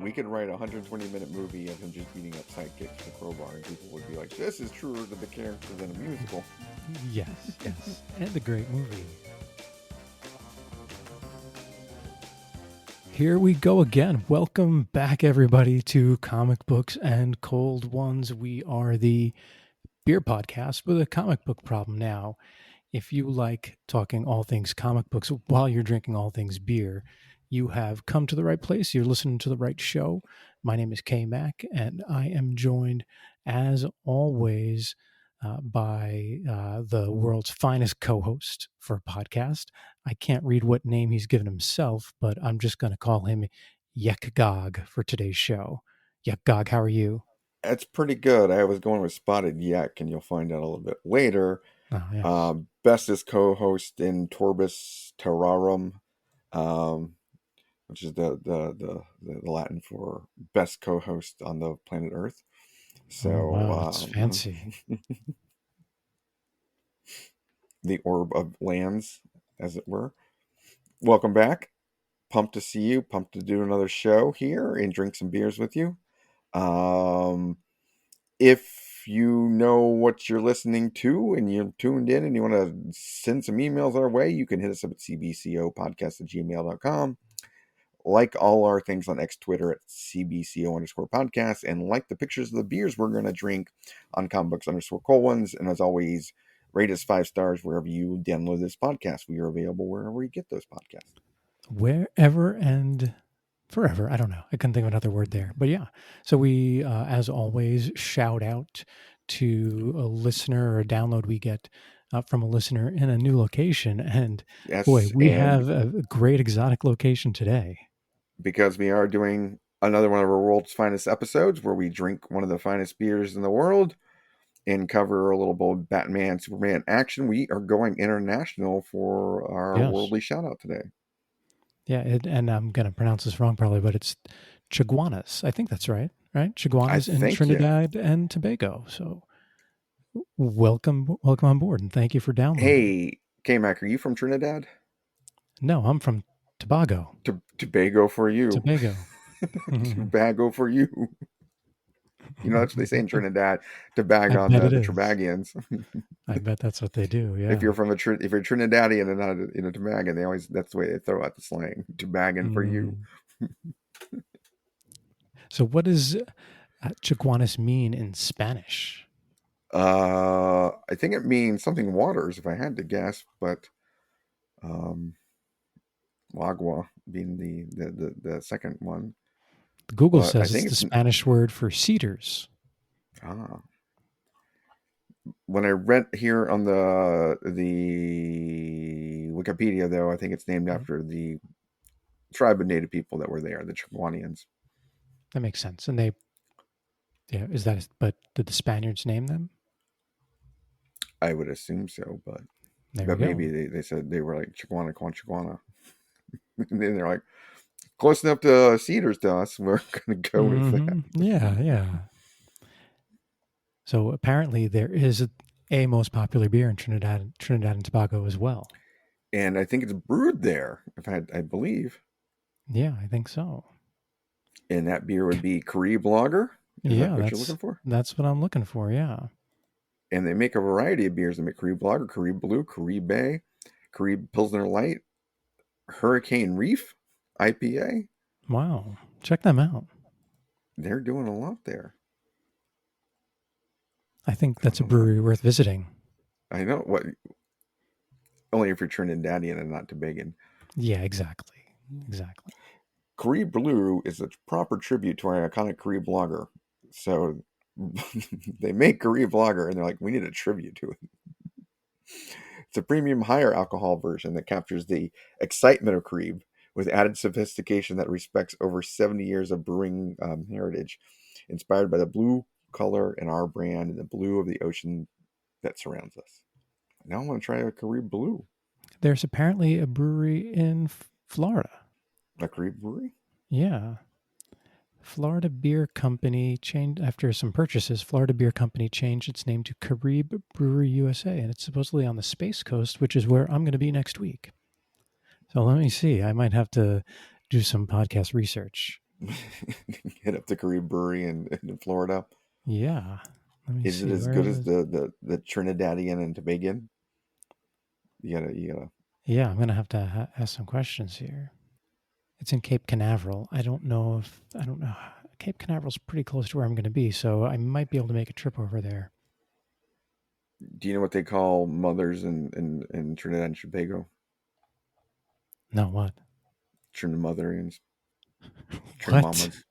We could write a 120-minute movie of him just beating up sidekicks with a crowbar, and people would be like, "This is truer to the character than a musical." Yes, and a great movie. Here we go again. Welcome back, everybody, to Comic Books and Cold Ones. We are the beer podcast with a comic book problem now. If you like talking all things comic books while you're drinking all things beer, you have come to the right place. You're listening to the right show. My name is K-Mac, and I am joined, as always, by the world's finest co-host for a podcast. I can't read what name he's given himself, but I'm just going to call him Yekgog for today's show. Yekgog, how are you? That's pretty good. I was going with Spotted Yak, and you'll find out a little bit later. Oh, yes. Bestest co-host in Torbis Terrarum, which is the Latin for best co-host on the planet Earth. So, wow, it's fancy. The orb of lands, as it were. Welcome back. Pumped to see you. Pumped to do another show here and drink some beers with you. If you know what you're listening to and you're tuned in and you want to send some emails our way, you can hit us up at cbcopodcast@gmail.com. Like all our things on X Twitter at cbco_podcast, and like the pictures of the beers we're going to drink on comicbooks_colons. And as always, rate us 5 stars wherever you download this podcast. We are available wherever you get those podcasts. Wherever and forever. I don't know. I couldn't think of another word there. But yeah. So we, as always, shout out to a listener or a download we get from a listener in a new location. And Yes, boy, we and have a great exotic location today. because we are doing another one of our world's finest episodes where we drink one of the finest beers in the world and cover a little bit of Batman, Superman action, we are going international for our worldly shout out today. Yeah, and I'm going to pronounce this wrong probably, but it's Chiguanas. I think that's right? Chiguanas in Trinidad and Tobago. So welcome on board, and thank you for downloading. Hey, K-Mac, are you from Trinidad? No, I'm from Tobago. Tobago for you. Tobago. Tobago for you. You know, that's what they say in Trinidad. Tobago on the Tobagians. I bet that's what they do. Yeah. If you're Trinidadian and not a Tobagan, that's the way they throw out the slang. Tobagan for you. So, what does Chiguanas mean in Spanish? I think it means something waters, if I had to guess, but agua being the second one. Google says it's the Spanish word for cedars. When I read here on the Wikipedia, though, I think it's named after the tribe of native people that were there, the Chiguanians. That makes sense. And but did the Spaniards name them? I would assume so, but maybe they said they were like Chiguana, Chiguana. And then they're like, close enough to cedars to us. We're going to go with that. Yeah. So apparently there is a most popular beer in Trinidad and Tobago as well. And I think it's brewed there, I believe. Yeah, I think so. And that beer would be Caribe Lager? Is that what you're looking for? That's what I'm looking for, yeah. And they make a variety of beers. They make Caribe Lager, Caribe Blue, Caribe Bay, Caribe Pilsner Light, Hurricane Reef IPA. Wow. Check them out. They're doing a lot there. I think that's a brewery worth visiting. I know. Only if you're Trinidadian and not Tobagan. Yeah, exactly. Caribe Blue is a proper tribute to our iconic Caribe Lager. So they make Caribe Lager and they're like, we need a tribute to it. It's a premium higher alcohol version that captures the excitement of Caribe with added sophistication that respects over 70 years of brewing heritage, inspired by the blue color in our brand and the blue of the ocean that surrounds us. Now I want to try a Caribe Blue. There's apparently a brewery in Florida. A Caribe brewery? Yeah. Florida Beer Company changed after some purchases. Florida Beer Company changed its name to Caribe Brewery USA, and it's supposedly on the Space Coast, which is where I'm going to be next week. So let me see. I might have to do some podcast research. Hit up the Carib Brewery in Florida. Yeah. Let me Is it see. as Where good as was. the Trinidadian and Tobagan? You gotta. Yeah, I'm going to have to ask some questions here. It's in Cape Canaveral. I don't know if. I don't know. Cape Canaveral's pretty close to where I'm going to be, so I might be able to make a trip over there. Do you know what they call mothers in Trinidad and Tobago? No, what? Trinmotherians, What? Trinmamas,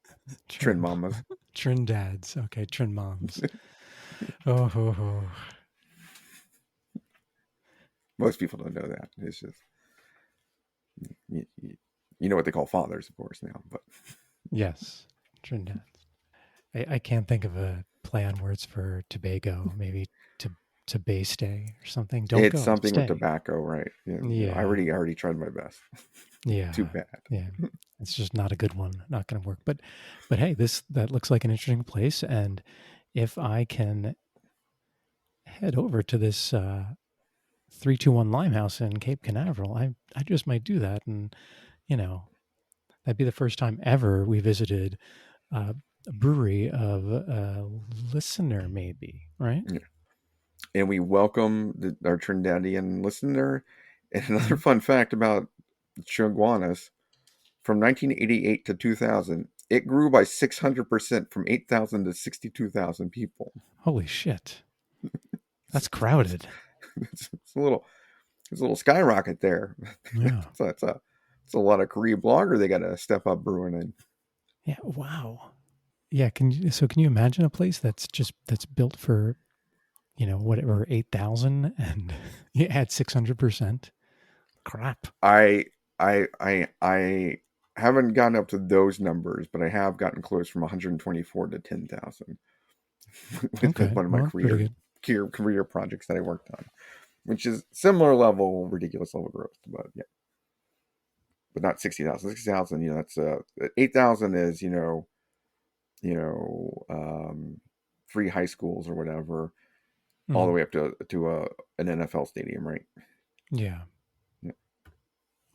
Trin, Trinmamas. Trin dads. Okay, Trin moms. Oh, ho, ho. Most people don't know that. It's just you know what they call fathers, of course, now, but Yes, Trin dads. I can't think of a play on words for Tobago. Maybe to Bay stay or something. Don't it's go, something with stay. tobacco, right? I Yeah, already tried my best. Too yeah, bad. yeah. It's just not a good one. Not going to work. But hey, this that looks like an interesting place. And if I can head over to this 321 Limehouse in Cape Canaveral, I just might do that. And you know, that'd be the first time ever we visited a brewery of a listener, maybe, right? Yeah. And we welcome our Trinidadian listener. And another Mhm. fun fact about Chiguanas from 1988 to 2000, it grew by 600% from 8,000 to 62,000 people. Holy shit. That's It's, crowded. it's a little skyrocket there. Yeah. It's a lot of Korea blogger they got to step up brewing in. Yeah. Wow. Yeah. Can you imagine a place that's built for, whatever, 8,000 and you add 600%? Crap. I I haven't gotten up to those numbers, but I have gotten close from 124 to 10,000 with Okay. one of my Well, pretty good. career projects that I worked on, which is similar level, ridiculous level growth, but yeah, but not 60,000. 60,000, that's 8,000 is you know three high schools or whatever, all the Mhm. way up to an NFL stadium, right? Yeah. Yeah,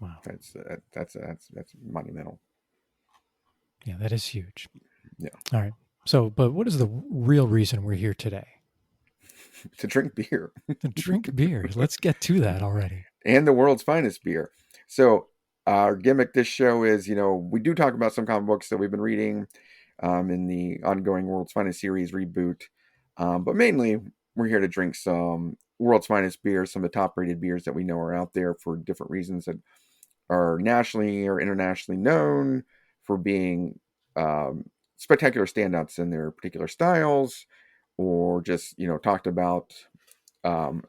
Wow. that's monumental. Yeah. That is huge. Yeah, All right. So, but what is the real reason we're here today? to drink beer. To drink beer. Let's get to that already. And the world's finest beer. So our gimmick this show is, we do talk about some comic books that we've been reading in the ongoing World's Finest series reboot, but mainly we're here to drink some World's Finest beers, some of the top-rated beers that we know are out there for different reasons that are nationally or internationally known for being spectacular standouts in their particular styles, or just talked about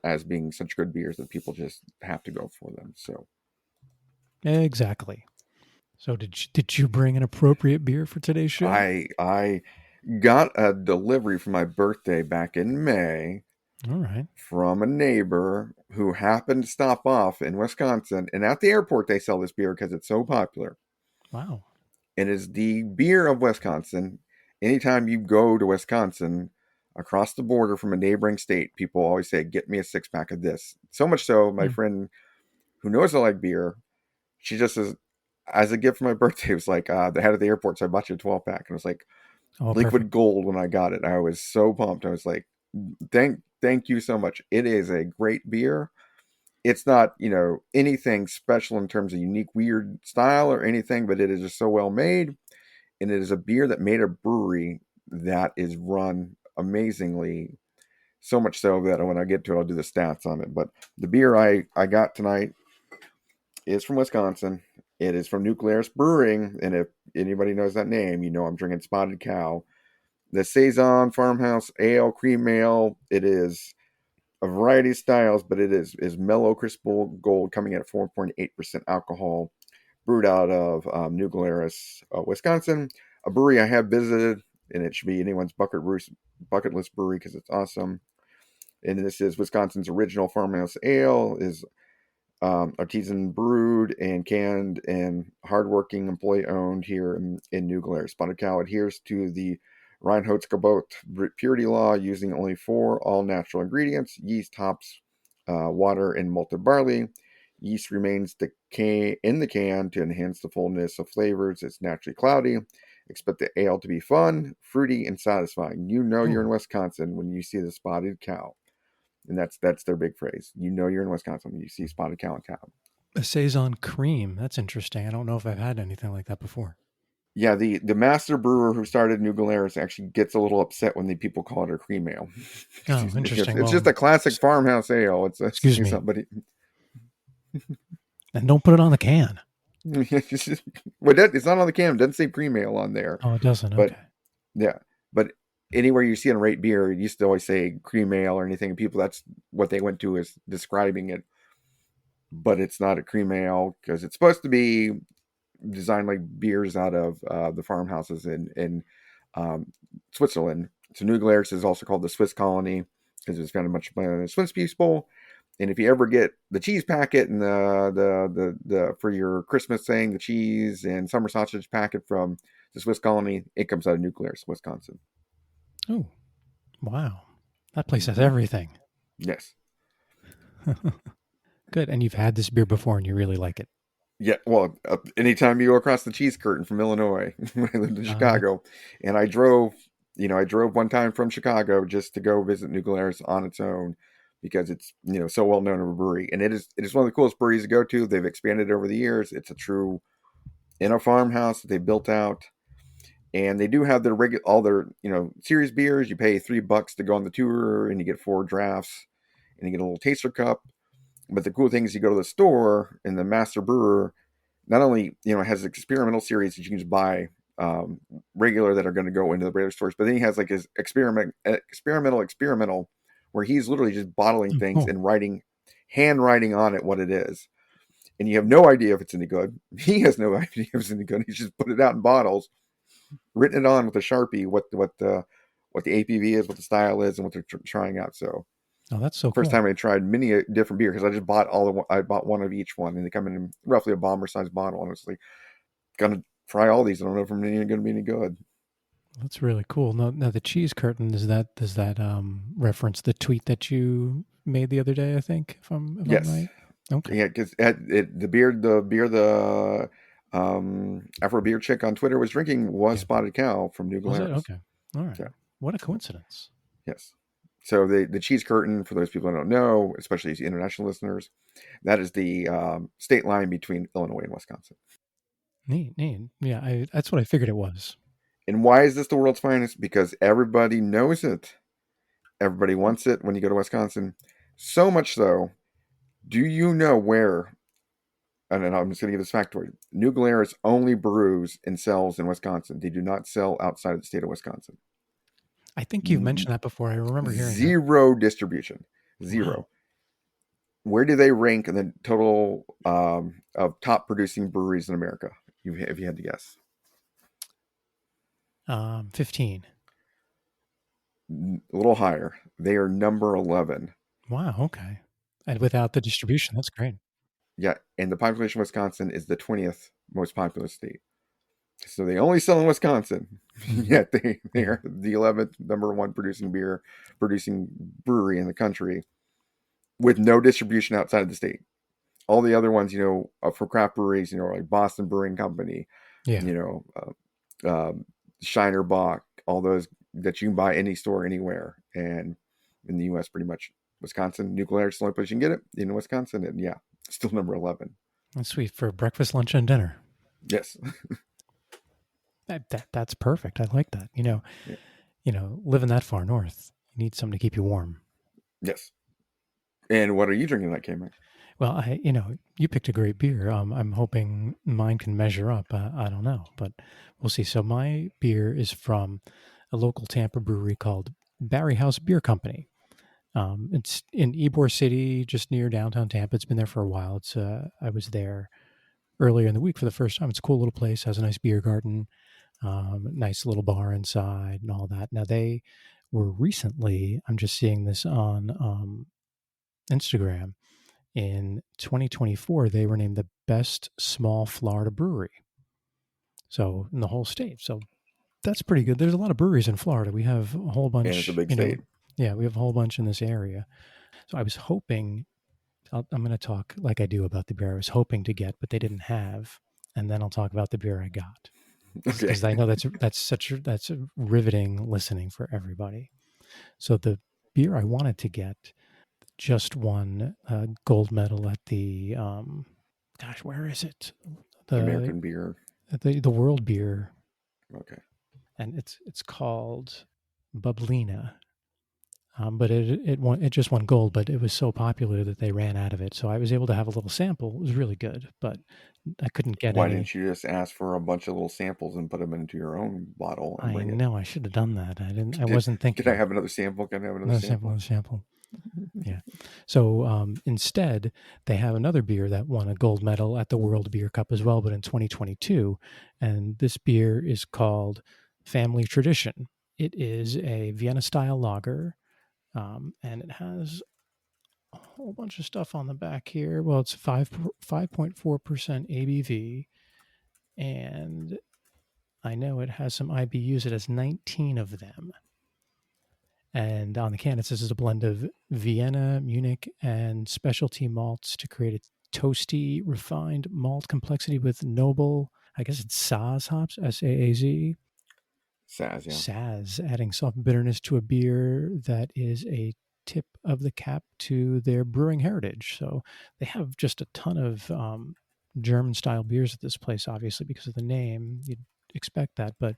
as being such good beers that people just have to go for them. So Exactly. So did you bring an appropriate beer for today's show? I got a delivery for my birthday back in May All right. from a neighbor who happened to stop off in Wisconsin, and at the airport they sell this beer because it's so popular. Wow. It is the beer of Wisconsin. Anytime you go to Wisconsin, across the border from a neighboring state, people always say, "Get me a 6 pack of this." So much so, my Hmm. friend who knows I like beer, she just says, as a gift for my birthday, it was like, the head of the airport, so I bought you a 12 pack. And it was like Oh, liquid perfect. gold when I got it. I was so pumped. I was like, thank you so much. It is a great beer. It's not, anything special in terms of unique, weird style or anything, but it is just so well made. And it is a beer that made a brewery that is run amazingly. So much so that when I get to it, I'll do the stats on it. But the beer I got tonight is from Wisconsin. It is from Nuclearis Brewing, and if anybody knows that name, I'm drinking Spotted Cow. The Saison Farmhouse Ale, Cream Ale. It is a variety of styles, but it is mellow, crisp gold, coming in at 4.8% alcohol, brewed out of New Glarus, Wisconsin, a brewery I have visited, and it should be anyone's bucket list brewery because it's awesome. And this is Wisconsin's original farmhouse ale. Is artisan brewed and canned and hardworking employee owned here in New Glarus. Spotted Cow adheres to the Reinheitsgebot purity law, using only 4 all natural ingredients: yeast, hops, water, and malted barley. Yeast remains in the can to enhance the fullness of flavors. It's naturally cloudy Expect the ale to be fun, fruity, and satisfying. You know you're Oh, in Wisconsin when you see the spotted cow. And that's their big phrase. You know you're in Wisconsin when you see spotted cow and cow. a saison cream. That's interesting. I don't know if I've had anything like that before. Yeah, the master brewer who started New Glarus actually gets a little upset when the people call it a cream ale. Oh, interesting. It's just Well, a classic farmhouse ale. It's excuse saying me. somebody. And don't put it on the can. Well, it's not on the can. It doesn't say cream ale on there, Oh, it doesn't. but Okay. yeah, but anywhere you see it on rate beer, it used to always say cream ale or anything. People, that's what they went to as describing it, but it's not a cream ale because it's supposed to be designed like beers out of the farmhouses in um, Switzerland. So New Glarus is also called the Swiss colony because it's founded much by the Swiss people. And if you ever get the cheese packet and the for your Christmas thing, the cheese and summer sausage packet from the Swiss colony, it comes out of New Glarus, Wisconsin. Oh, wow. That place has Hmm. everything. Yes. Good. And you've had this beer before and you really like it. Yeah, well, anytime you go across the cheese curtain from Illinois, when I lived in Uh, Chicago, and I drove one time from Chicago just to go visit New Glarus on its own because it's so well known of a brewery, and it is one of the coolest breweries to go to. They've expanded over the years. It's a true in a farmhouse that they built out, and they do have their all their series beers. You pay $3 to go on the tour, and you get 4 drafts, and you get a little taster cup. But the cool thing is you go to the store and the master brewer not only has experimental series that you can just buy regular that are going to go into the regular stores, but then he has like his experimental where he's literally just bottling oh, things cool. and handwriting on it what it is, and you have no idea if it's any good. He has no idea if it's any good. He's just put it out in bottles, written it on with a Sharpie what the APV is, what the style is, and what they're trying out. So Oh, that's so first cool. time I tried many a different beer because I just bought I bought one of each one, and they come in roughly a bomber sized bottle. And I was like, gonna try all these. I don't know if I'm going to be any good. That's really cool. Now the cheese curtain is that does that reference the tweet that you made the other day? I think if I'm Yes, right. Okay. yeah, because the Afro beer chick on Twitter was drinking was Yeah. Spotted Cow from New Was it Glarus. okay? All right. So What a coincidence. yes, so the cheese curtain, for those people who don't know, especially as international listeners, that is the state line between Illinois and Wisconsin. Neat, neat. Yeah, that's what I figured it was. And why is this the world's finest? Because everybody knows it. Everybody wants it when you go to Wisconsin. So much so, do you know where? And I'm just going to give this factoid. New Glarus only brews and sells in Wisconsin. They do not sell outside of the state of Wisconsin. I think you've mentioned that before. I remember hearing that. Zero distribution. Wow. Zero. Where do they rank in the total of top producing breweries in America? If you had to guess, 15. a little higher. They are number 11. Wow. Okay. And without the distribution, that's great. Yeah, and the population of Wisconsin is the 20th most populous state. So they only sell in Wisconsin, Mhm. yet they Yeah. are the 11th number one producing brewery in the country with no distribution outside of the state. All the other ones, for craft breweries, like Boston Brewing Company, Yeah. you know, Shiner Bock, all those that you can buy any store anywhere, and in the U.S. pretty much Wisconsin, nuclear is the only place you can get it in Wisconsin, and yeah, still number 11. That's sweet for breakfast, lunch, and dinner. Yes, That's perfect. I like that. yeah. Living that far north, you need something to keep you warm. Yes. And what are you drinking that came in? Well, you picked a great beer. I'm hoping mine can measure up. I don't know, but we'll see. So my beer is from a local Tampa brewery called Barry House Beer Company. It's in Ybor City, just near downtown Tampa. It's been there for a while. I was there earlier in the week for the first time. It's a cool little place. Has a nice beer garden, nice little bar inside, and all that. Now they were recently. I'm just seeing this on Instagram. In 2024, they were named the best small Florida brewery. So in the whole state. So that's pretty good. There's a lot of breweries in Florida. We have a whole And it's a bunch, big state. yeah, we have a whole bunch in this area. So I was hoping, I'm going to talk like I do about the beer I was hoping to get, but they didn't have. And then I'll talk about the beer I got. Okay. because I know that's a riveting listening for everybody. So the beer I wanted to get just won a gold medal at the gosh, where is it? The American beer. the world beer, Okay. and it's called Bublina. But it just won gold, but it was so popular that they ran out of it. So I was able to have a little sample. It was really good, but I couldn't get Why any. didn't you just ask for a bunch of little samples and put them into your own bottle and I bring it? know I should have done that. I didn't. I Did wasn't Can I thinking. have another sample? Can I have another Another sample. sample? Another sample. Yeah. So instead, they have another beer that won a gold medal at the World Beer Cup as well, but in 2022. And this beer is called Family Tradition. It is a Vienna style lager, and it has a whole bunch of stuff on the back here. Well, it's 5.4% ABV, and I know it has some IBUs. It has 19 of them. And on the can, it says it's a blend of Vienna, Munich, and specialty malts to create a toasty, refined malt complexity with noble, I guess it's Saaz hops, SAAZ, Saz, yeah. Saz, adding soft bitterness to a beer that is a tip of the cap to their brewing heritage. So they have just a ton of German style beers at this place, obviously, because of the name. You'd expect that, but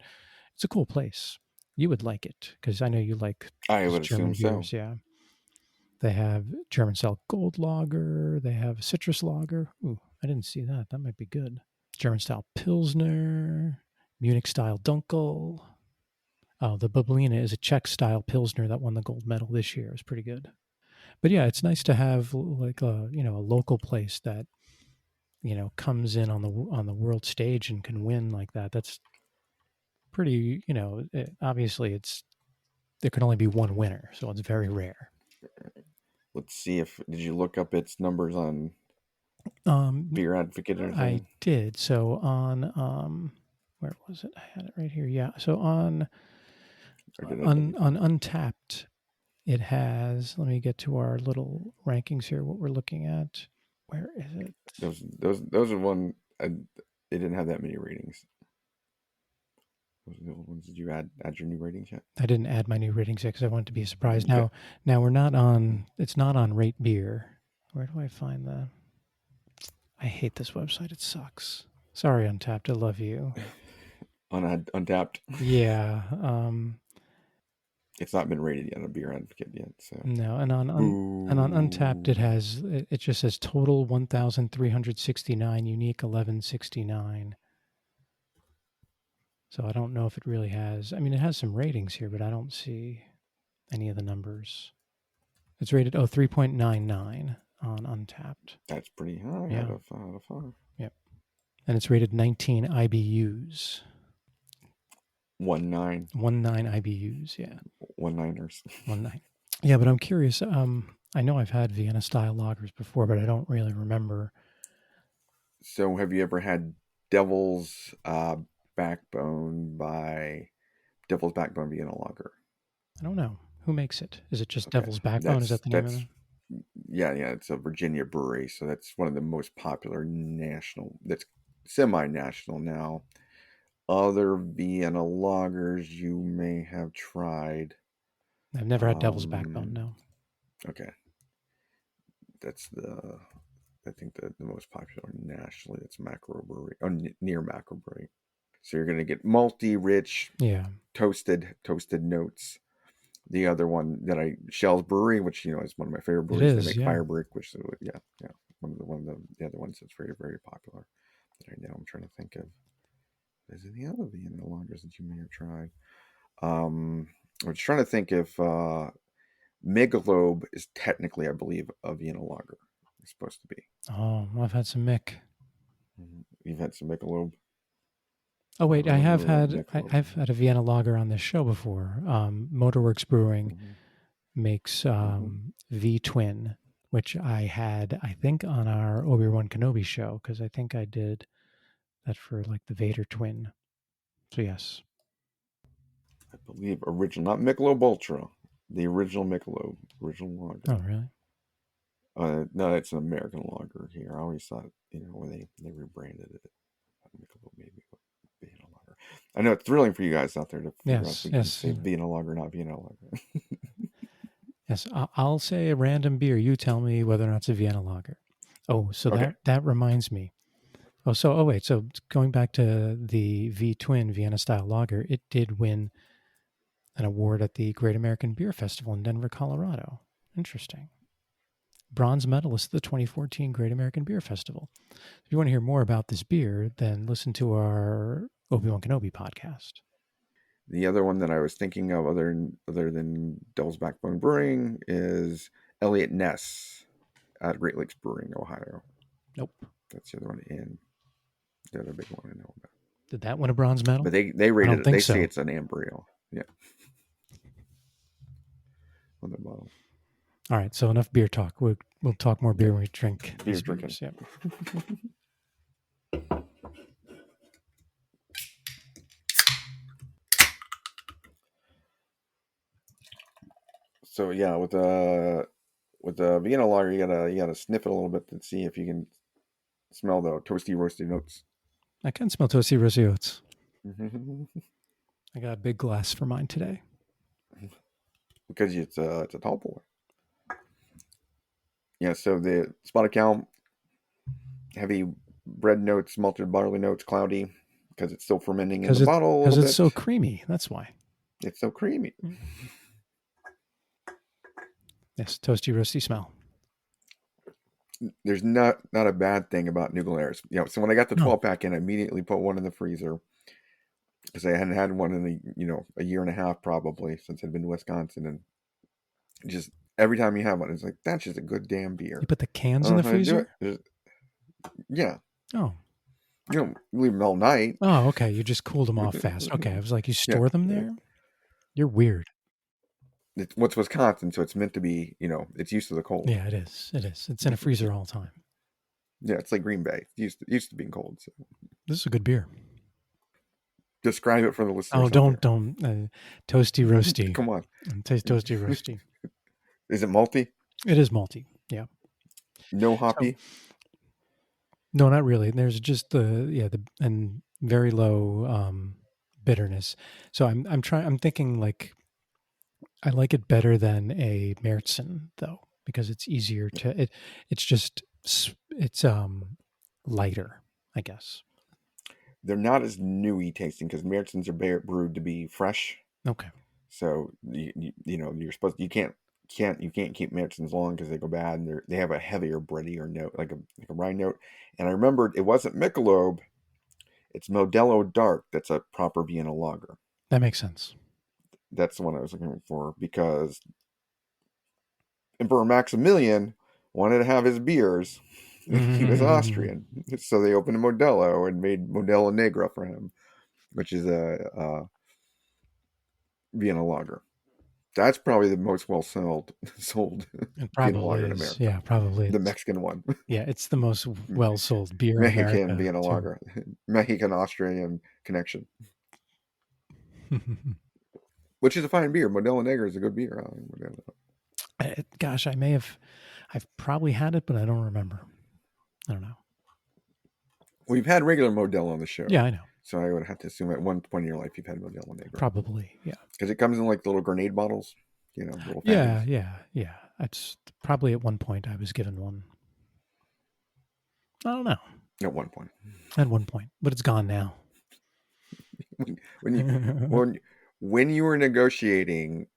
it's a cool place. You would like it because I know you like I these would assume German so. beers. Yeah. They have German style gold lager. They have citrus lager. Ooh, I didn't see that. That might be good. German style Pilsner, Munich style Dunkel. Oh, the Bublina is a Czech style Pilsner that won the gold medal this year. It was pretty good. But yeah, it's nice to have like a local place that comes in on the world stage and can win like that. That's pretty. Obviously it's there can only be one winner, so it's very rare. Let's see if did you look up its numbers on Um, Beer Advocate or I anything? did. So on where was it? I had it right here. Yeah. So on Or did I delete it? on Untapped, it has. Let me get to our little rankings here. What we're looking at. Where is it? Those are one. They didn't have that many ratings. Those are the old ones. Did you add your new ratings yet? I didn't add my new ratings yet because I wanted to be a surprise. Okay. Now we're not on. It's not on Rate Beer. Where do I find the? I hate this website. It sucks. Sorry, Untapped. I love you. On Untapped, Yeah. it's not been rated yet on Beer Advocate yet. So No, and on Untapped, boo. it just says total 1,369, unique 1169. So I don't know if it really has. I mean, it has some ratings here, but I don't see any of the numbers. It's rated 3.99 on Untapped. That's pretty high Yeah, out of 5. yep. And it's rated 19 IBUs. 1-9, 19 IBUs. Yeah, 1-9ers. 19. Yeah, but I'm curious. I know I've had Vienna style lagers before, but I don't really remember. So have you ever had Devil's Backbone by Devil's Backbone Vienna Lager? I don't know who makes it. Is it just Okay, Devil's Backbone? Is that the name of it? yeah. It's a Virginia brewery, so that's one of the most popular national. That's semi-national now. Other Vienna lagers you may have tried. I've never had Devil's Backbone. Um, No. okay, that's I think the most popular nationally. That's Macro Brewery, near Macro Brewery. So you're gonna get malty, rich, Yeah, toasted notes. The other one that Shell's Brewery, which is one of my favorite it breweries. They is. make Yeah. Fire Brick, which yeah, the other ones that's very popular. That I know I'm trying to think of. Is there any other Vienna lagers that you may have tried? I was trying to think if Michelob is technically, I believe, a Vienna lager. It's supposed to be. Oh, I've had some Mick. You've had some Michelob. Oh I wait, I have remember had Michelob. I've had a Vienna lager on this show before. Motorworks Brewing Mm-hmm. makes Mm-hmm. V Twin, which I had I think on our Obi Wan Kenobi show because I think I did that for like the Vader Twin. So yes. I believe original, not Michelob Ultra, the original Michelob, original Oh lager. really? No, it's an American lager here. I always thought, when they rebranded it, Michelob maybe Vienna lager. I know it's thrilling for you guys out there to figure out if Yes, we can yes, say Vienna lager, not Vienna lager. yes. I'll say a random beer. You tell me whether or not it's a Vienna lager. Oh, so Okay. that reminds me. Oh wait. So going back to the V Twin Vienna style lager, it did win an award at the Great American Beer Festival in Denver, Colorado. Interesting. Bronze medalist at the 2014 Great American Beer Festival. If you want to hear more about this beer, then listen to our Obi-Wan Kenobi podcast. The other one that I was thinking of, other than Devil's Backbone Brewing, is Elliott Ness at Great Lakes Brewing, Ohio. Nope. That's the other one in the other big one I know about. Did that win a bronze medal? But they I rated don't it. think They say so. it's an amber ale. Yeah. On the bottle. All right. So enough beer talk. We'll talk more beer Yeah. when we drink Beer these drinking. beers. Yep. So yeah, with the Vienna lager, you gotta sniff it a little bit to see if you can smell the toasty roasty notes. I can smell toasty roasty oats. I got a big glass for mine today. Because it's a tall boy. Yeah, so the spotted cow, heavy bread notes, malted barley notes, cloudy, because it's still fermenting in the bottle a Because little it's bit. so creamy. That's why. It's so creamy. Yes, toasty roasty smell. There's not a bad thing about New Glarus. So when I got the 12 pack in, I immediately put one in the freezer because I hadn't had one in a year and a half probably since I'd been to Wisconsin, and just every time you have one, it's like that's just a good damn beer. You put the cans I in don't the know how to do freezer? Yeah. Oh. You don't leave them all night. Oh, okay. You just cooled them off fast. Okay. I was like, you store them there? You're weird. It's what's Wisconsin, so it's meant to be, it's used to the cold. Yeah, it is. It is. It's in a freezer all the time. Yeah, it's like Green Bay. It's used to being cold. So. This is a good beer. Describe it for the listeners. Oh, don't. Toasty roasty. Come on. Taste toasty roasty. Is it malty? It is malty. Yeah. No hoppy? No, not really. There's just and very low bitterness. So I'm thinking like I like it better than a Märzen though, because it's easier to it's lighter, I guess. They're not as newy tasting because Märzens are brewed to be fresh. Okay. So you're supposed you can't keep Märzens long because they go bad, and they have a heavier breadier note, like a rye note. And I remembered it wasn't Michelob, it's Modelo Dark. That's a proper Vienna lager. That makes sense. That's the one I was looking for because Emperor Maximilian wanted to have his beers. He was Austrian, so they opened a Modelo and made Modelo Negra for him, which is a Vienna lager. That's probably the most well sold Vienna lager in America. Yeah, probably the Mexican one. Yeah, it's the most well sold beer Mexican in America. Vienna lager, Mexican Austrian connection, which is a fine beer. Modelo Negra is a good beer. Gosh, I've probably had it, but I don't remember. I don't know. We've had regular Modelo on the show. Yeah, I know. So I would have to assume at one point in your life you've had Modelo Negra. Probably, yeah. Because it comes in like little grenade bottles, little yeah. It's probably at one point I was given one. I don't know. At one point. At one point, but it's gone now. when you were negotiating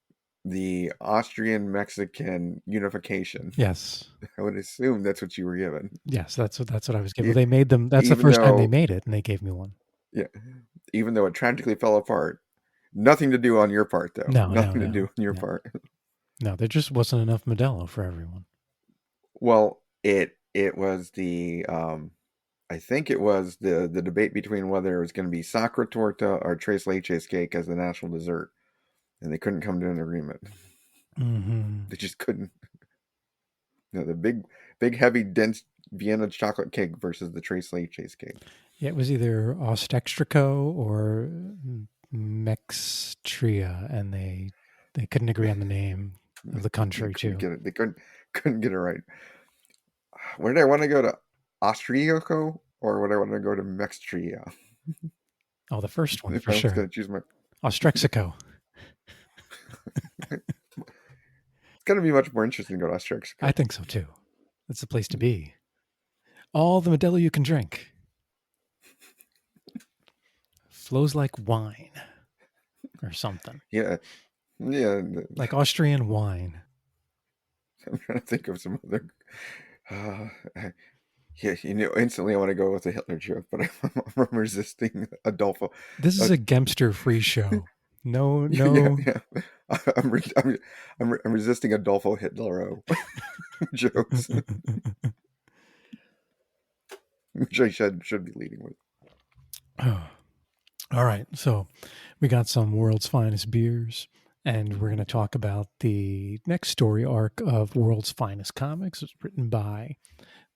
the Austrian-Mexican unification, yes, I would assume that's what you were given. Yes, that's what I was given. They made them. That's the first time they made it, and they gave me one. Yeah, even though it tragically fell apart. Nothing to do on your part, though. Nothing to do on your part. No, there just wasn't enough Modelo for everyone. Well, it was the I think it was the debate between whether it was going to be Sacra Torta or Tres Leches cake as the national dessert, and they couldn't come to an agreement. Mm-hmm. They just couldn't. The big, heavy, dense Vienna chocolate cake versus the Tres Leches cake. Yeah, it was either Ostextrico or Mextria, and they couldn't agree on the name of the country too. They couldn't get it right. Where did I want to go to? Austriaco, or would I want to go to Mextria? Oh, the first one If for I was sure. going to choose my, Ostrexico. it's going to be much more interesting to go to I Australia. think so too. That's the place to be. All the Modelo you can drink. Flows like wine or something. Yeah, yeah. Like Austrian wine. I'm trying to think of some other. Uh, yeah, instantly I want to go with the Hitler joke, but I'm resisting Adolfo. This is Uh, a Gemster free show. No, yeah, no. yeah. I'm, re- I'm resisting Adolfo Hitler jokes, which I should be leading with. All right. So we got some world's finest beers, and we're going to talk about the next story arc of World's Finest Comics. It's written by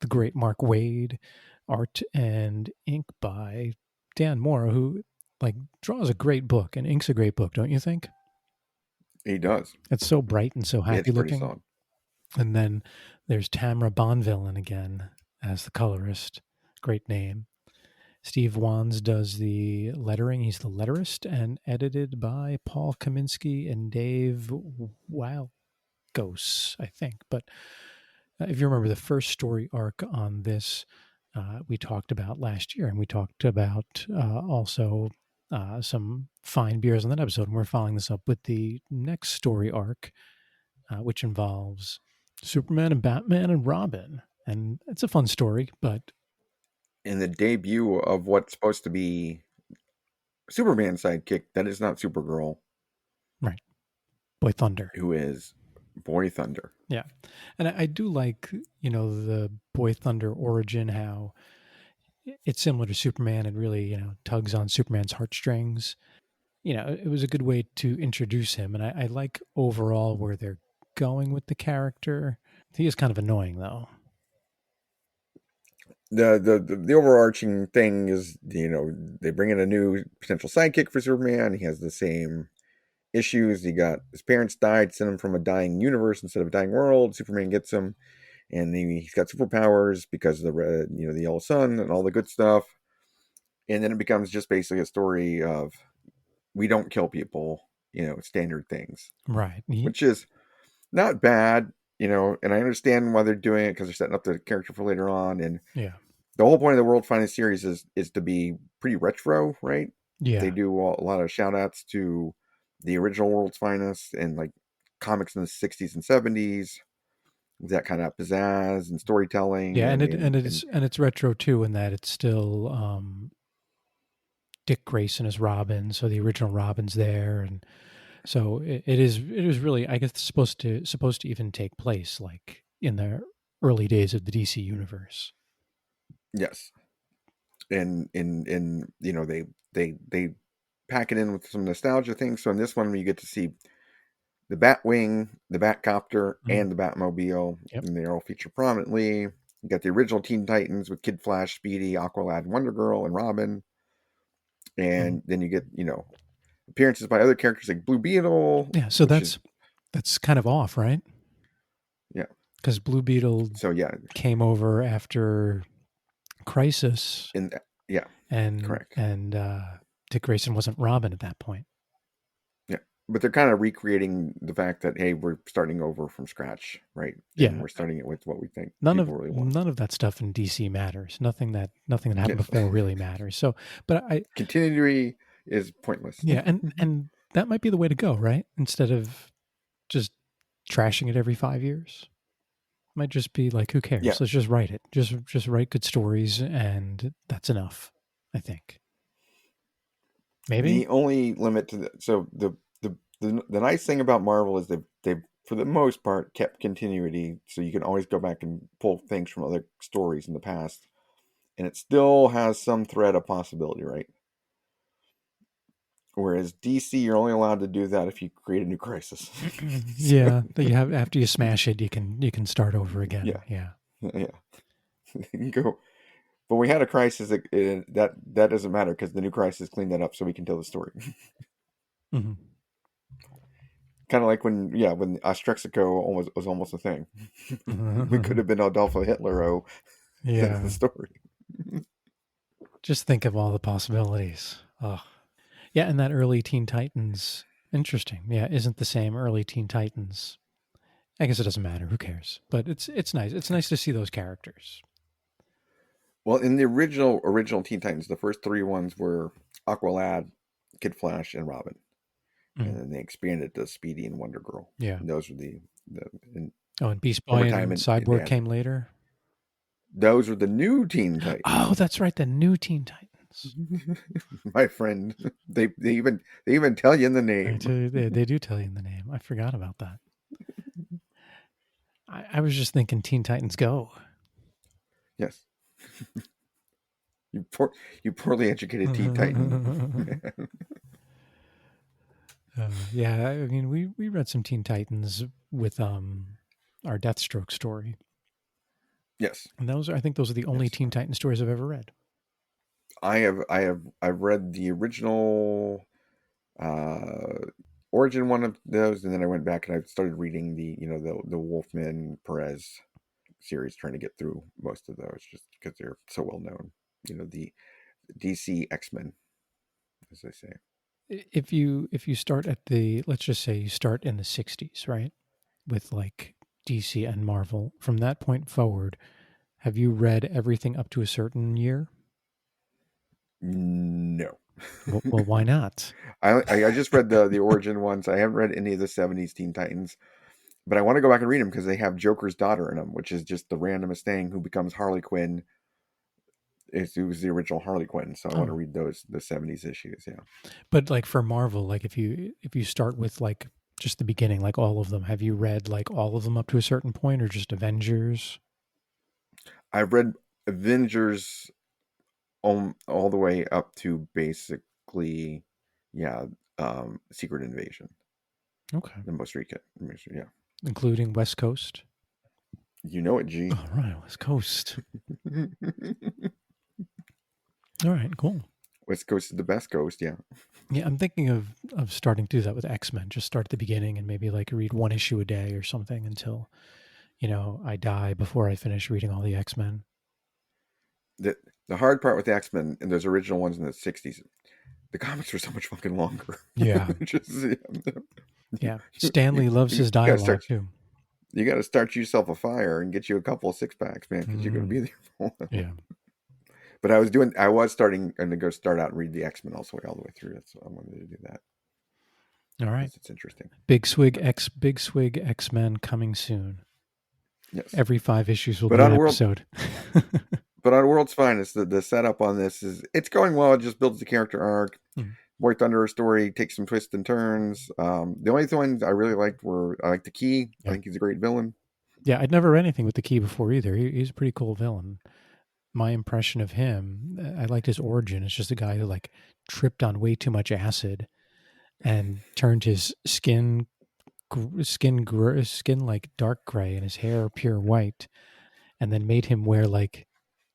the great Mark Waid, art and ink by Dan Mora, who like draws a great book and inks a great book, don't you think? He does. It's so bright and so It's happy pretty looking. solid. And then there's Tamra Bonvillain again as the colorist. Great name. Steve Wands does the lettering. He's the letterist and edited by Paul Kaminsky and Dave Wildgos, I think. But if you remember the first story arc on this, we talked about last year, and we talked about also some fine beers on that episode. And we're following this up with the next story arc, which involves Superman and Batman and Robin. And it's a fun story, but In the debut of what's supposed to be Superman's sidekick, that is not Supergirl, right, Boy Thunder. who is Boy Thunder. Yeah. And I do like, the Boy Thunder origin, how it's similar to Superman and really, tugs on Superman's heartstrings. It was a good way to introduce him. And I like overall where they're going with the character. He is kind of annoying, though. The overarching thing is, they bring in a new potential sidekick for Superman. He has the same issues. He got his parents died, sent him from a dying universe instead of a dying world. Superman gets him, and he's got superpowers because of the red, the yellow sun and all the good stuff. And then it becomes just basically a story of we don't kill people, standard things, Right. which is not bad, and I understand why they're doing it because they're setting up the character for later on. And Yeah. the whole point of the World Finest series is to be pretty retro, right? They Yeah. do a lot of shout outs to the original World's Finest and like comics in the 60s and 70s, that kind of pizzazz and storytelling Yeah. And and it's retro too, in that it's still Dick Grayson as Robin. So the original Robin's there. And so it is really, I guess, supposed to even take place like in the early days of the DC universe. yes. And they pack it in with some nostalgia things. So in this one you get to see the Batwing, the Batcopter, Mm. and the Batmobile, Yep. and they all feature prominently. You got the original Teen Titans with Kid Flash, Speedy, Aqualad, Wonder Girl, and Robin. Mm. And then you get, appearances by other characters like Blue Beetle, Yeah. So which is, that's kind of off, right? yeah. Because Blue Beetle So, yeah. came over after Crisis, And, yeah, and correct. Dick Grayson wasn't Robin at that point. Yeah. But they're kind of recreating the fact that, hey, we're starting over from scratch, right? And Yeah. we're starting it with what we think None of people really want. none of that stuff in DC matters. Nothing that happened Yes. before really matters. So, but Continuity is pointless. yeah, and that might be the way to go, right? Instead of just trashing it every 5 years, might just be like, who Yeah. cares? Let's just write it. Just write good stories, and that's enough. I think. Maybe. The only limit to the nice thing about Marvel is they've for the most part kept continuity, so you can always go back and pull things from other stories in the past, and it still has some thread of possibility, right? Whereas DC, you're only allowed to do that if you create a new crisis. So, Yeah, that you have after you smash it, you can start over again. yeah, Yeah. yeah, you can go. But we had a crisis that doesn't matter because the new crisis cleaned that up, so we can tell the story. Hmm. Kind of like when Ostrexico was almost a thing. We could have been Adolfo Hitler. That's the Yeah. story. Just think of all the possibilities. Oh, yeah, and that early Teen Titans, interesting. Yeah, isn't the same early Teen Titans. I guess it doesn't matter. Who cares? But it's nice. It's nice to see those characters. Well, in the original Teen Titans, the first three ones were Aqualad, Kid Flash, and Robin, and Mm, then they expanded to Speedy and Wonder Girl. yeah. And those were the and Oh, and Beast over Boy time, and and they Cyborg added came later. those were the new Teen Oh, Titans. that's right. The new Teen Titans. My friend, they even tell you in the I name. tell you, they do tell you in the name. I forgot about that. I was just thinking Teen Titans Go. Yes, you poor, you poorly educated Teen Titan. Yeah, I mean, we read some Teen Titans with our Deathstroke story, Yes, and I think those are the only yes. Teen Titan stories I've ever read. I've read the original uh origin one of those, and then I went back and I started reading the Wolfman Perez series, trying to get through most of those just because they're so well known. The DC X-Men, as they say. If you start at the, let's just say you start in the '60s, right, with like DC and Marvel. From that point forward, have you read everything up to a certain year? No. Well, why not? I just read the origin ones. I haven't read any of the '70s Teen Titans, but I want to go back and read them because they have Joker's daughter in them, which is just the randomest thing, who becomes Harley Quinn. It was the original Harley Quinn, so I want to Oh, read the '70s issues. Yeah, but like for Marvel, like if you start with like just the beginning, like all of them, have you read like all of them up to a certain point, or just Avengers? I've read Avengers all the way up to basically, yeah, Secret Invasion, Okay, the most recent. Yeah, including West Coast. you know it, G. All right, West Coast. All right, cool. West Coast is the best coast. Yeah, Yeah, I'm thinking of starting to do that with X-Men. Just start at the beginning and maybe like read one issue a day or something until I die before I finish reading all the X-Men. the the hard part with the X-Men and those original ones in the '60s, the comics were so much fucking longer. Yeah, Just yeah, yeah. you, Stanley loves you his gotta dialogue start. too. You gotta start yourself a fire and get you a couple of six packs, man, because you're gonna Mm, be there for a while. yeah. But I was starting and to go start out and read the X-Men all the way through. That's I wanted to do that All right. because it's interesting. Big Swig X-Men coming soon. Yes, Every 5 issues will but be an on World, episode. but on World's Finest, the setup on this is it's going well. It just builds the character arc. Mm. Boy Thunder story takes some twists and turns. The only ones I really liked were I like the Key. I Yeah. think he's a great villain. Yeah, I'd never read anything with the Key before either. He's a pretty cool villain. My impression of him, I liked his origin. It's just a guy who like tripped on way too much acid and turned his skin like dark gray and his hair pure white, and then made him wear like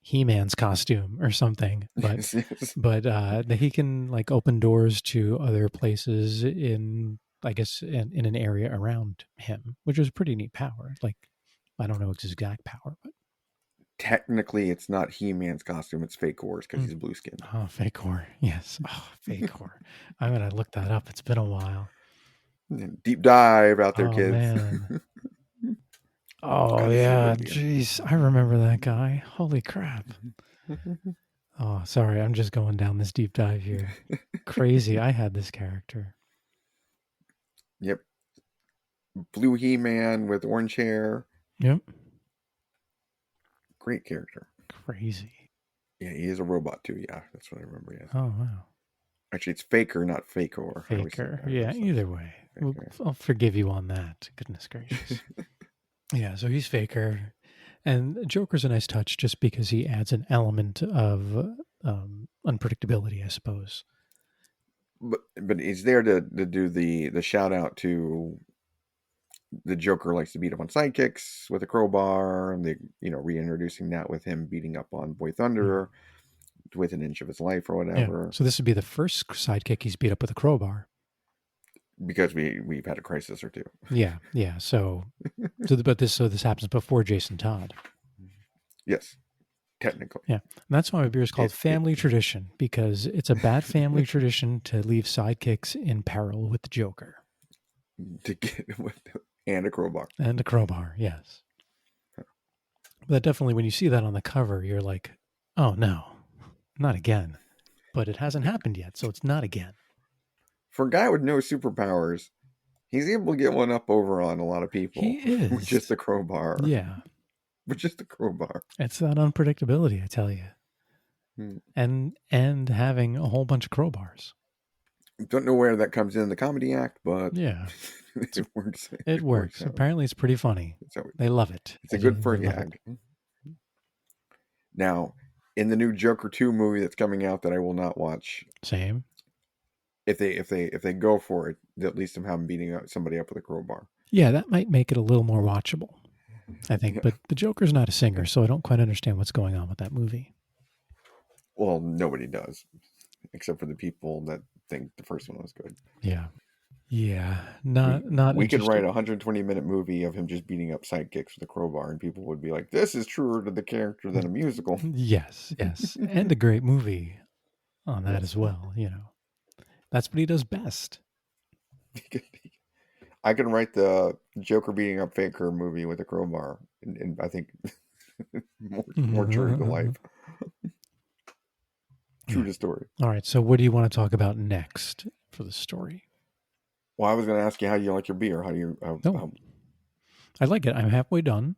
He-Man's costume or something. But Yes, yes. he can like open doors to other places in, I guess, in an area around him, which is a pretty neat power. Like, I don't know his exact power, but Technically, it's not He-Man's costume; it's Fake Horrors because mm. he's blue skinned. Oh, Fakor. Yes. Oh, Fakor. I'm gonna look that up. It's been a while. Deep dive out there, Oh kids. man. Oh God, this is a good yeah. idea. Jeez, I remember that guy. Holy crap. Oh, sorry. I'm just going down this deep dive here. Crazy. I had this character. Yep, blue He-Man with orange hair. Yep. Great character. Crazy. Yeah, he is a robot too. Yeah, that's what I remember. Yes. Oh wow. Actually, it's Faker, not Fakor. I always think Faker. I Yeah. mix those. Either way, Faker. I'll forgive you on that. Goodness gracious. Yeah. So he's Faker, and Joker's a nice touch just because he adds an element of unpredictability, I suppose. But he's there to do the shout out to the Joker likes to beat up on sidekicks with a crowbar, and they reintroducing that with him beating up on Boy Mm. Thunder with an inch of his life or Yeah. whatever. So this would be the first sidekick he's beat up with a crowbar. Because we've had a crisis or two. Yeah. Yeah. So this happens before Jason Todd. Yes. technically. Yeah. And that's why my beer is called Family Tradition, because it's a bad family tradition to leave sidekicks in peril with the Joker. To get with and a crowbar. And a crowbar, yes. But definitely, when you see that on the cover, you're like, oh no, not again. But it hasn't happened yet, so it's not again. For a guy with no superpowers, he's able to get one up over on a lot of people. He is. With just a crowbar. Yeah. With just a crowbar. It's that unpredictability, I tell you. And having a whole bunch of crowbars. Don't know where that comes in the comedy act, but yeah, it works. It works. Apparently, it's pretty funny. They love it. It's a good fur gag. Now, in the new Joker 2 movie that's coming out that I will not watch. Same. If they go for it, at least have him beating somebody up with a crowbar. Yeah, that might make it a little more watchable, I think. Yeah. But the Joker's not a singer, so I don't quite understand what's going on with that movie. Well, nobody does, except for the people that think the first one was good. Yeah. Yeah. Not we could write a 120-minute movie of him just beating up sidekicks with a crowbar, and people would be like, this is truer to the character than a musical. Yes. And a great movie on that as well, you know. That's what he does best. I can write the Joker beating up Faker movie with a crowbar, and I think more true to life. True to story. All right, so what do you want to talk about next for the story? Well, I was going to ask you how you like your beer. How do you... I like it. I'm halfway done.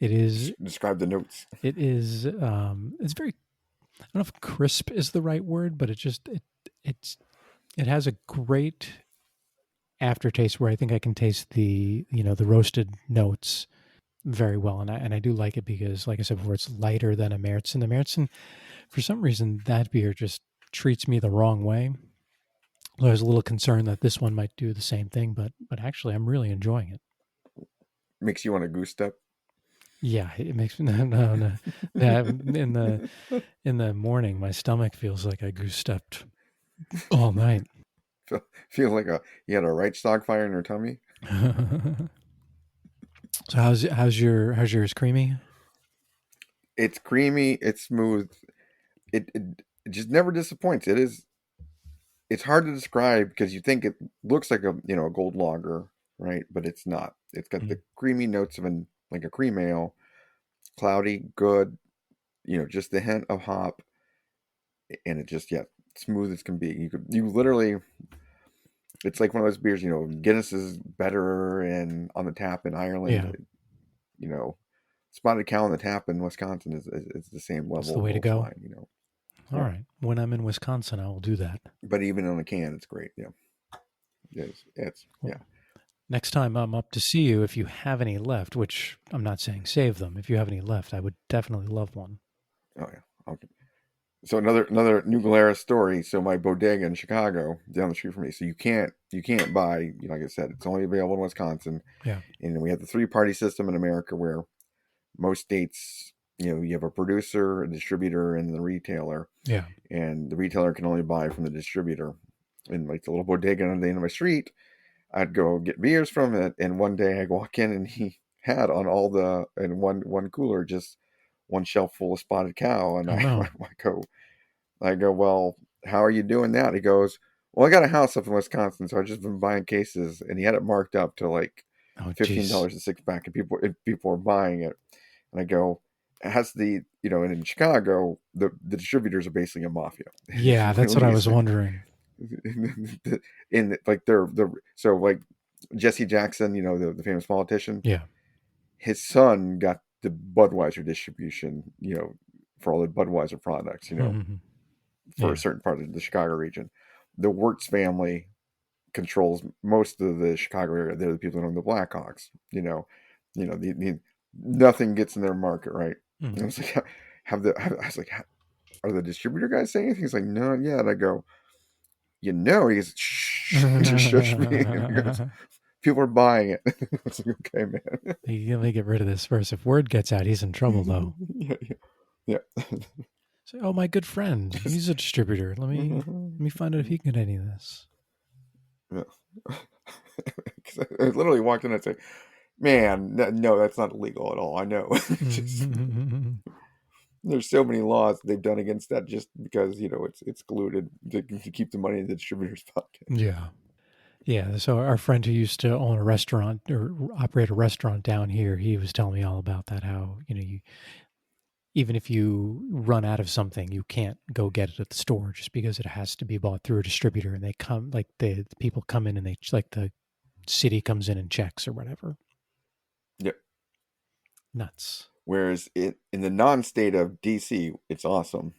It is... Describe the notes. It is... it's very... I don't know if crisp is the right word, but it has a great aftertaste where I think I can taste the roasted notes very well, and I do like it because, like I said before, it's lighter than a Märzen. The Märzen, for some reason, that beer just treats me the wrong way. I was a little concerned that this one might do the same thing, but actually, I'm really enjoying it. Makes you want a goose step? Yeah, it makes me no. In the morning, my stomach feels like I goose stepped all night. Feel like you had a right stock fire in your tummy. So how's yours? Creamy? It's creamy. It's smooth. It just never disappoints. It's hard to describe because you think it looks like a gold lager, right? But it's not. It's got the creamy notes of like a cream ale, cloudy, good. Just the hint of hop, and it just smooth as can be. You literally. It's like one of those beers, Guinness is better on the tap in Ireland. Yeah. Spotted Cow on the tap in Wisconsin is the same level. That's the way to go. Fine, All right. When I'm in Wisconsin, I will do that. But even on a can, it's great. Yeah. It's yeah. Next time I'm up to see you, if you have any left, which I'm not saying save them, if you have any left, I would definitely love one. Oh yeah. Okay. So another New Glarus story. So my bodega in Chicago, down the street from me. So you can't buy, like I said, it's only available in Wisconsin. Yeah. And we have the 3-party system in America where most states, you have a producer, a distributor, and the retailer. Yeah. And the retailer can only buy from the distributor. And like the little bodega on the end of my street, I'd go get beers from it. And one day I walk in and he had on all in one cooler, just one shelf full of Spotted Cow. And I go, well, how are you doing that? He goes, well, I got a house up in Wisconsin, so I've just been buying cases. And he had it marked up to like $15 a 6-pack, and people are buying it. And I go, it has and in Chicago, the distributors are basically a mafia. Yeah, that's what I was wondering. In like so like Jesse Jackson, the famous politician. Yeah. His son got the Budweiser distribution, for all the Budweiser products, for a certain part of the Chicago region. The Wirtz family controls most of the Chicago area. They're the people that own the Blackhawks. Nothing gets in their market, right? Mm-hmm. And I was like, I was like, are the distributor guys saying anything? He's like, no, yeah. And I go, he goes, shh, just shush me. And he goes, people are buying it. I was like, okay, man. Let me get rid of this first. If word gets out, he's in trouble, though. Yeah. So, oh, my good friend, he's a distributor. Let me find out if he can get any of this. Yeah. I literally walked in and said, man, no, that's not illegal at all. I know. There's so many laws they've done against that just because it's polluted to keep the money in the distributor's pocket. Yeah. Yeah. So our friend who used to own a restaurant or operate a restaurant down here, he was telling me all about that. How even if you run out of something, you can't go get it at the store just because it has to be bought through a distributor. And they come like the people come in and they like the city comes in and checks or whatever. Yep. Nuts. Whereas in the non-state of DC, it's awesome.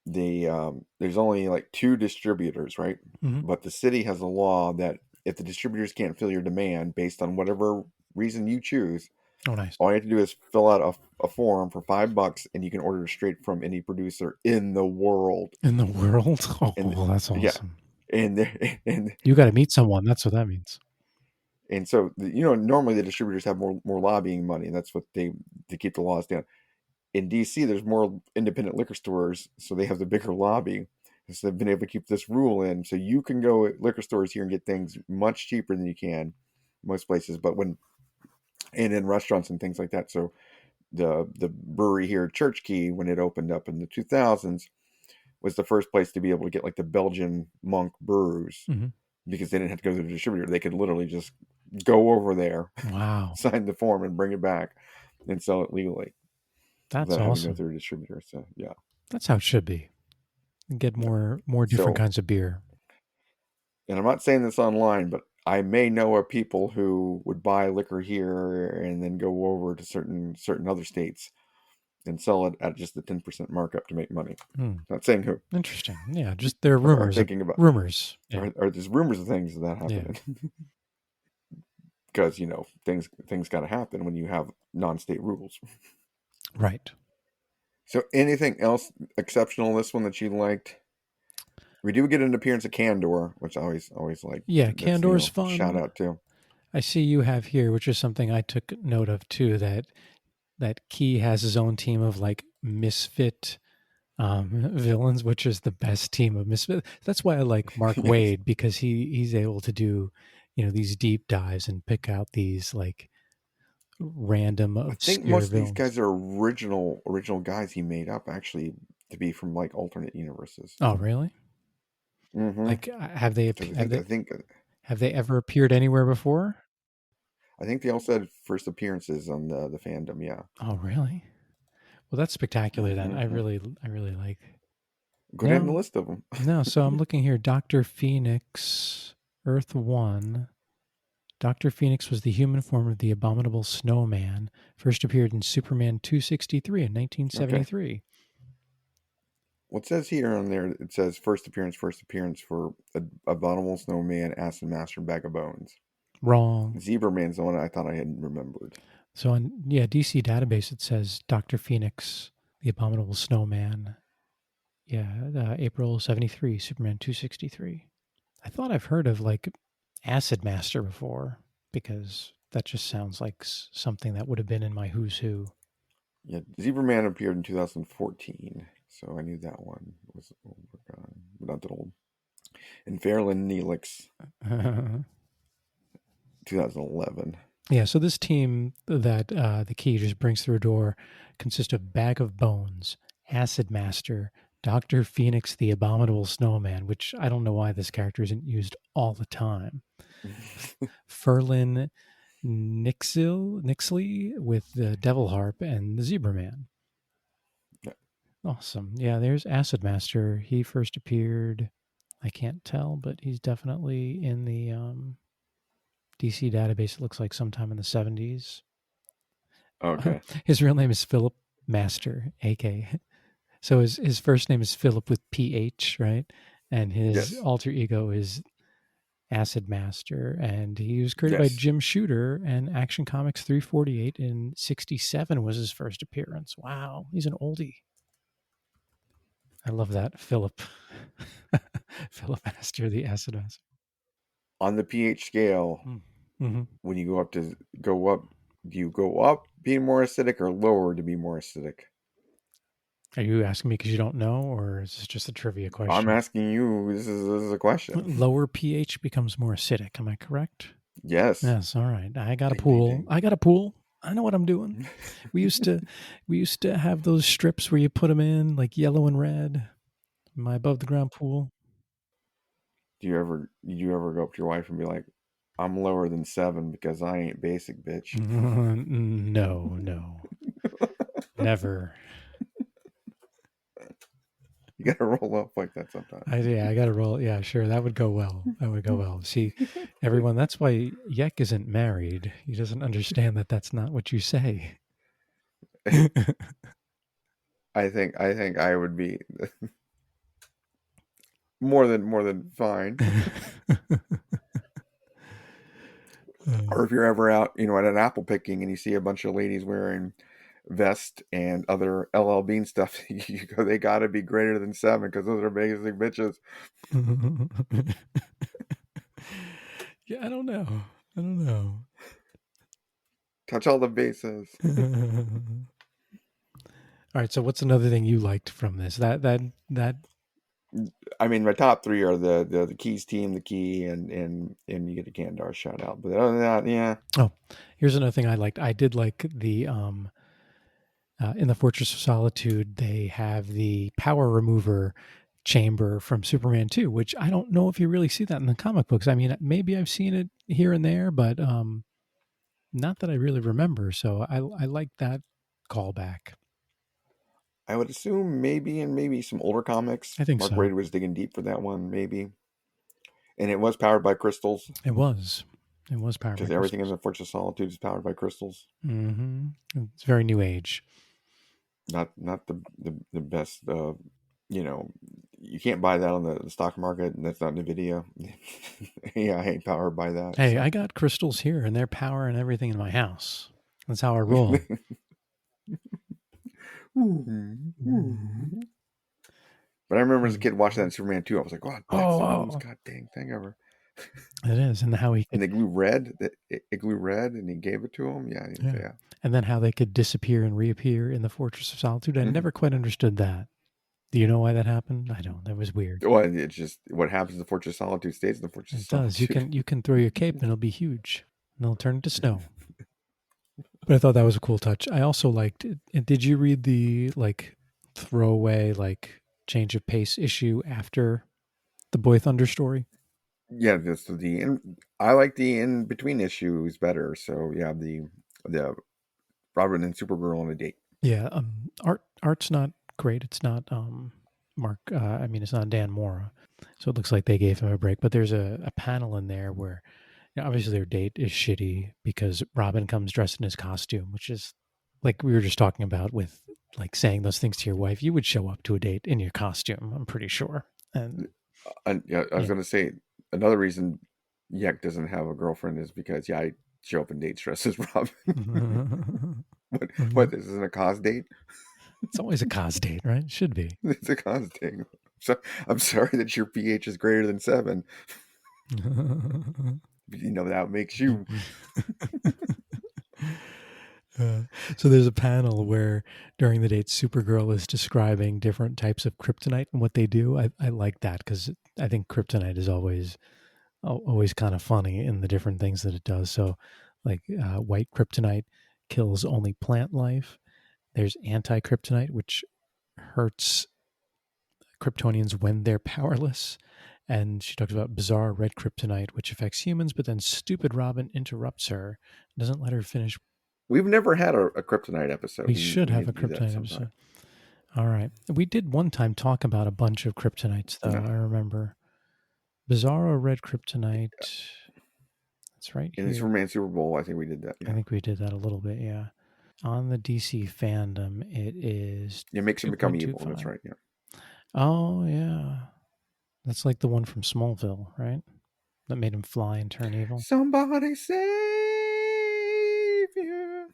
There's only like 2 distributors, right? Mm-hmm. But the city has a law that if the distributors can't fill your demand based on whatever reason you choose, Oh, nice. all you have to do is fill out a form for $5, and you can order straight from any producer in the world. In the world? And Oh, that's yeah, awesome. and and You got to meet someone. That's what that means. and so normally the distributors have more lobbying money, and that's what they to keep the laws down. In DC, there's more independent liquor stores, so they have the bigger lobby. And so they've been able to keep this rule in, so you can go at liquor stores here and get things much cheaper than you can most places. But and in restaurants and things like that. So the brewery here, Church Key, when it opened up in the 2000s, was the first place to be able to get like the Belgian monk brews Mm-hmm. because they didn't have to go to the distributor. They could literally just go over there, Wow. sign the form, and bring it back and sell it legally That's without having to go awesome. through a distributor. So yeah. That's how it should be. Get Yeah. more different So, kinds of beer. and I'm not saying this online, but I may know of people who would buy liquor here and then go over to certain other states and sell it at just the 10% markup to make money. Hmm. Not saying who, Interesting. Yeah, just there are but are rumors of thinking about, rumors. Yeah. are there's rumors of things that Yeah. happening because things got to happen when you have non-state rules. Right. So anything else exceptional in this one that you liked? We do get an appearance of Candor, which I always like. Yeah, That's Candor's shout fun. out to. I see you have here, which is something I took note of too, that Key has his own team of like misfit villains, which is the best team of misfit. That's why I like Mark Yes. Waid, because he's able to do, these deep dives and pick out these like random I think obscure most of these villains. guys are original guys he made up actually to be from like alternate universes. Oh, really? Mm-hmm. Like have they Because have they I think have they ever appeared anywhere before? I think they also had first appearances on the fandom. Yeah. Oh, really? Well, that's spectacular then. I Mm-hmm. really like. Go down the No, list of them. no. So I'm looking here. Dr. Phoenix, Earth 1. Dr. Phoenix was the human form of the abominable snowman. First appeared in Superman 263 in Okay. 1973. What says here on there? It says first appearance for Abominable Snowman, Acid Master, Bag of Bones. Wrong. Zebra Man's the one I thought I hadn't remembered. So on DC database it says Dr. Phoenix, the abominable snowman. Yeah, April 73, Superman 263. I thought I've heard of like Acid Master before because that just sounds like something that would have been in my Who's Who. Yeah, Zebra Man appeared in 2014, so I knew that one was not that old. And Fairlin Neelix, 2011. Yeah, so this team that the Key just brings through a door consists of Bag of Bones, Acid Master, Dr. Phoenix the Abominable Snowman, which I don't know why this character isn't used all the time. Ferlin Nixley with the Devil Harp and the Zebra Man. Yeah. Awesome. Yeah, there's Acid Master. He first appeared, I can't tell, but he's definitely in the DC database. It looks like sometime in the 70s. Okay. His real name is Philip Master, AK. So his first name is Philip with PH, right? And his Yes. alter ego is Acid Master. And he was created by Yes. Jim Shooter, and Action Comics 348 in 67 was his first appearance. Wow, he's an oldie. I love that. Philip. Philip Master, the Acid Master. On the pH scale, Mm-hmm. when you go up, do you go up being more acidic or lower to be more acidic? Are you asking me because you don't know, or is this just a trivia I'm question? asking you. This is a question. Lower pH becomes more acidic. Am I correct? Yes. Yes. All right. I got a Ding ding pool. ding. I got a pool. I know what I'm doing. We used to have those strips where you put them in like yellow and red. My above the ground pool. Do you ever go up to your wife and be like, I'm lower than 7 because I ain't basic, bitch? No, never. You gotta roll up like that sometimes. I got to roll. Yeah, sure. That would go well. That would go well. See, everyone, that's why Yek isn't married. He doesn't understand that that's not what you say. I think I would be more than fine. Or if you're ever out, at an apple picking and you see a bunch of ladies wearing vest and other LL Bean stuff, you go, they gotta be greater than 7 because those are basic bitches. Yeah, I don't know. I don't know. Touch all the bases. All right. So, what's another thing you liked from this? That. I mean, my top 3 are the Keys team, the Key, and you get a Kandar shout out. But other than that, yeah, Oh, here's another thing I liked. I did like the in the Fortress of Solitude. They have the power remover chamber from Superman 2, which I don't know if you really see that in the comic books. I mean, maybe I've seen it here and there, but not that I really remember. So I like that callback. I would assume maybe in maybe some older comics, I think Mark so. Waid was digging deep for that one, maybe. And it was powered by crystals It was. It was powered by because everything in crystals. the Fortress of Solitude is powered by crystals. Hmm. It's very new age. Not the best. You know, you can't buy that on the stock market, and that's not NVIDIA. Yeah, I ain't powered by that. Hey, I So, got crystals here and they're power and everything in my house. That's how I roll. but I remember as a Mm. kid watching that in Superman 2. I was like, "God, Oh, that's the oh, coolest goddamn thing ever." it is. And how he And could, they glue red. It glue red, and he gave it to him. Yeah, yeah. yeah. And then how they could disappear and reappear in the Fortress of Solitude. I Mhm. never quite understood that. Do you know why that happened? I don't. That was weird. Well, it's just what happens in the Fortress of Solitude stays in the Fortress It of does. Solitude. You can throw your cape and it'll be huge. And it'll turn into snow. But I thought that was a cool touch. I also liked it. And did you read the like throwaway like change of pace issue after the Boy Thunder story? Yeah, this the I like the in between issues better. So yeah, the Robin and Supergirl on a date. Yeah, art's not great. It's not Mark. I mean, it's not Dan Mora, so it looks like they gave him a break. But there's a panel in there where obviously their date is shitty because Robin comes dressed in his costume, which is like we were just talking about with like saying those things to your wife. You would show up to a date in your costume, I'm pretty sure. And And yeah, I was yeah. gonna say another reason Yek doesn't have a girlfriend is because yeah, I show up in date dress as Robin. What this isn't a cos date? It's always a cos date, right? It should be. It's a cos date. So I'm sorry that your pH is greater than 7. That makes you. Uh, so there's a panel where during the date Supergirl is describing different types of kryptonite and what they do. I like that because I think kryptonite is always kind of funny in the different things that it does. So like white kryptonite kills only plant life. There's anti kryptonite, which hurts Kryptonians when they're powerless. And she talks about bizarre red kryptonite, which affects humans, but then stupid Robin interrupts her, doesn't let her finish. We've never had a kryptonite episode. We We should we have need a to do that kryptonite sometime. episode. All right. We did one time talk about a bunch of kryptonites, though. No, I remember. Bizarro red kryptonite. That's right in the here. Superman Super Bowl, I think we did that. I Yeah, think we did that a little bit, yeah. On the DC fandom, it is it makes him become evil. That's 2.25. right. Yeah. Oh, yeah. That's like the one from Smallville, right? That made him fly and turn evil. Somebody save you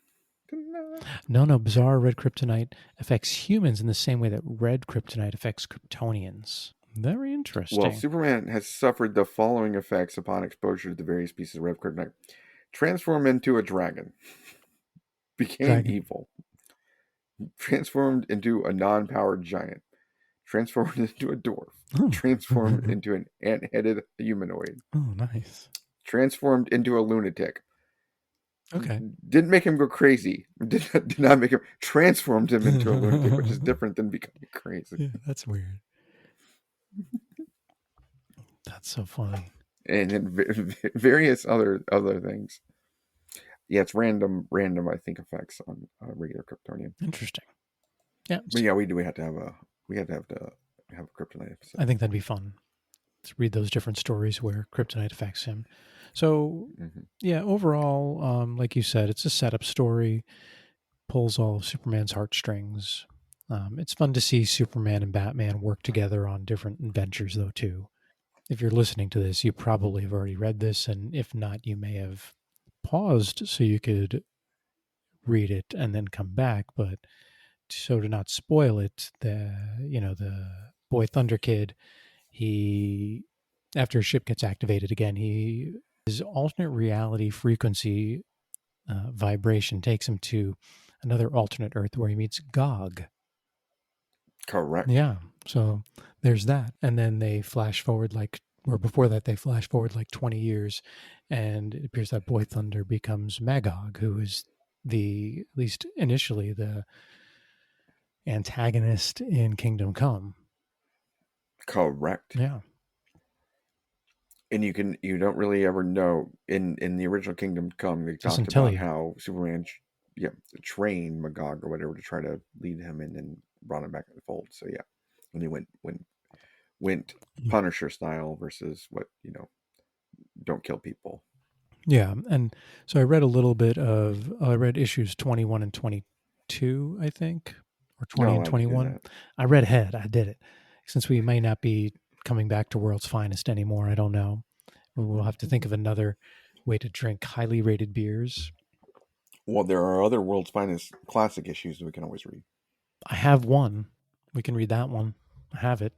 tonight. No, bizarre red kryptonite affects humans in the same way that red kryptonite affects Kryptonians. Very Well, interesting. Superman has suffered the following effects upon exposure to the various pieces of red kryptonite: transformed into a dragon, became Dragon. evil, transformed into a non-powered giant, transformed into a dwarf, Oh. transformed into an ant-headed humanoid, Oh, nice. transformed into a lunatic, Okay. Didn't make him go crazy. Did not make him transformed him into a lunatic, which is different than becoming crazy. Yeah, that's weird. That's so funny. And then various other things. Yeah, it's random. I think effects on regular Kryptonian. Interesting. Yeah, But yeah, we had to have a Kryptonite I episode. think that'd be fun to read those different stories where kryptonite affects him. So, Hmm. yeah, overall, like you said, it's a setup story, pulls all of Superman's heartstrings. It's fun to see Superman and Batman work together on different adventures, though, too. If you're listening to this, you probably have already read this, and if not, you may have paused so you could read it and then come back. But so to not spoil it, the Boy Thunder Kid, he after his ship gets activated again, his alternate reality frequency vibration takes him to another alternate Earth where he meets Gog. Correct. Yeah, so there's that, and then they flash forward or before that, they flash forward like 20 years, and it appears that Boy Thunder becomes Magog, who is at least initially, the antagonist in Kingdom Come. Correct. Yeah, And you don't really ever know in the original Kingdom Come. They talked doesn't tell about you. how Superman, yeah, trained Magog or whatever to try to lead him in and brought him back in the fold. So yeah, when he went Punisher style versus what don't kill people. Yeah, and so I read a little bit of I read issues 21 and 22, I think, or 20 No, and why'd you do 21. that? I read ahead. I did it. Since we may not be coming back to World's Finest anymore, I don't know. We'll have to think of another way to drink highly rated beers. Well, there are other World's Finest classic issues that we can always read. I have one. We can read that one. I have it.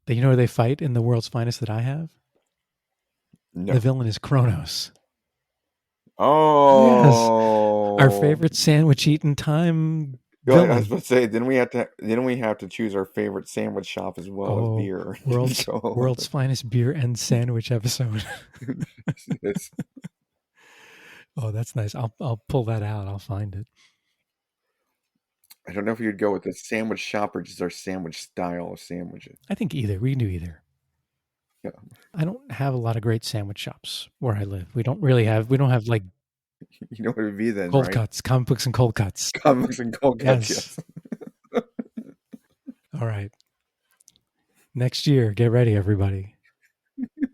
You know where they fight in the World's Finest that I have? The No. villain is Kronos. Yes. Our Oh, favorite sandwich eating time I was villain. about to say, then we have to choose our favorite sandwich shop as well as Oh, beer. world's So world's finest beer and sandwich episode. it's, Oh, that's nice. I'll pull that out. I'll find it. I don't know if you'd go with the sandwich shop or just our sandwich style of sandwiches. I think either. We can do either. Yeah, I don't have a lot of great sandwich shops where I live. We don't have like you know what it'd be then, cold right? cuts, comic books and cold cuts. Comics and cold cuts, Yes. yes. All right. Next year, get ready, everybody.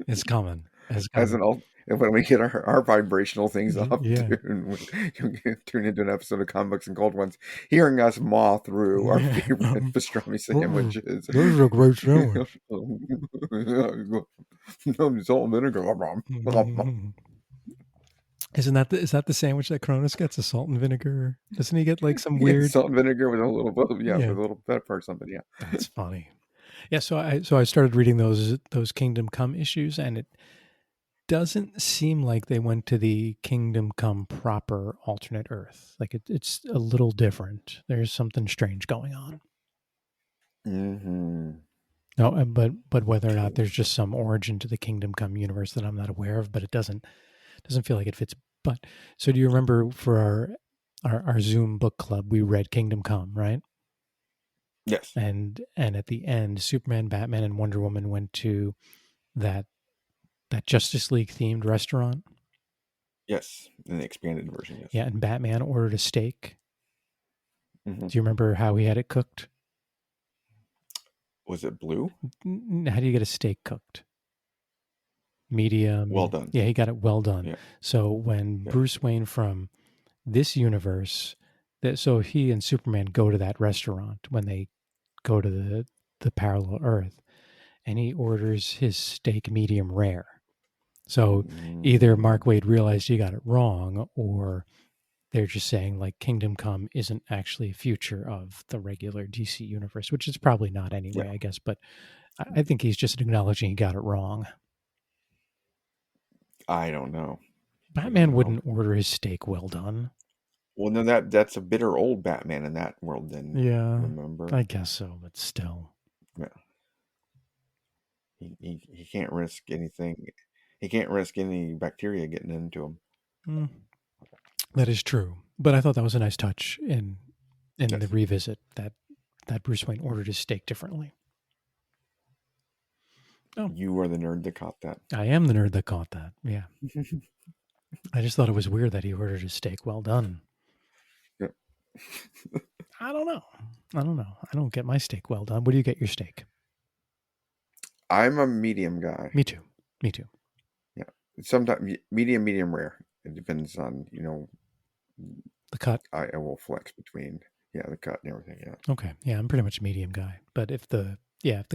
It's coming. It's As an coming. alt, and when we get our vibrational things up, Yeah. dude, you'll tune into an episode of Comics and Cold Ones, hearing us maw through our Yeah. favorite pastrami sandwiches. This is a great sandwich. Salt and vinegar. Is that the sandwich that Cronus gets? A salt and vinegar? Doesn't he get like some Yeah, weird? salt and vinegar with a little bit, yeah, Yeah, with a little pepper or something. Yeah. that's funny. Yeah, so I started reading those Kingdom Come issues, and it doesn't seem like they went to the Kingdom Come proper alternate Earth. Like it's a little different. There's something strange going on. Mm-hmm. No, but whether or not there's just some origin to the Kingdom Come universe that I'm not aware of, but it doesn't feel like it fits. But so do you remember for our Zoom book club we read Kingdom Come, right? Yes. And at the end, Superman, Batman, and Wonder Woman went to that that Justice League themed restaurant. Yes. In the expanded version, yes. Yeah, and Batman ordered a steak. Hmm. Do you remember how he had it cooked? Was it blue? How do you get a steak cooked? Medium. Well done. Yeah, he got it well done. Yeah. So when Yeah. Bruce Wayne from this universe, so he and Superman go to that restaurant when they go to the parallel Earth, and he orders his steak medium rare. So either Mm, Mark Waid realized he got it wrong, or they're just saying like Kingdom Come isn't actually a future of the regular DC universe, which is probably not yeah. anyway, I guess. But I think he's just acknowledging he got it wrong. I don't know. I don't Batman know. wouldn't order his steak well done. Well, no, that's a bitter old Batman in that world. Then Yeah, remember, I guess so, but still. yeah, he can't risk anything. He can't risk any bacteria getting into him. Hmm. That is true. But I thought that was a nice touch in the Yes. revisit that Bruce Wayne ordered his steak differently. Oh, You are the nerd that caught that. I am the nerd that caught that. Yeah. I just thought it was weird that he ordered his steak well done. Yep. I don't know. I don't get my steak well done. What do you get your steak? I'm a medium guy. Me too. Me too. Yeah. Sometimes medium rare. It depends on, The cut. I will flex between, the cut and everything. Yeah. Okay. Yeah, I'm pretty much medium guy. But if the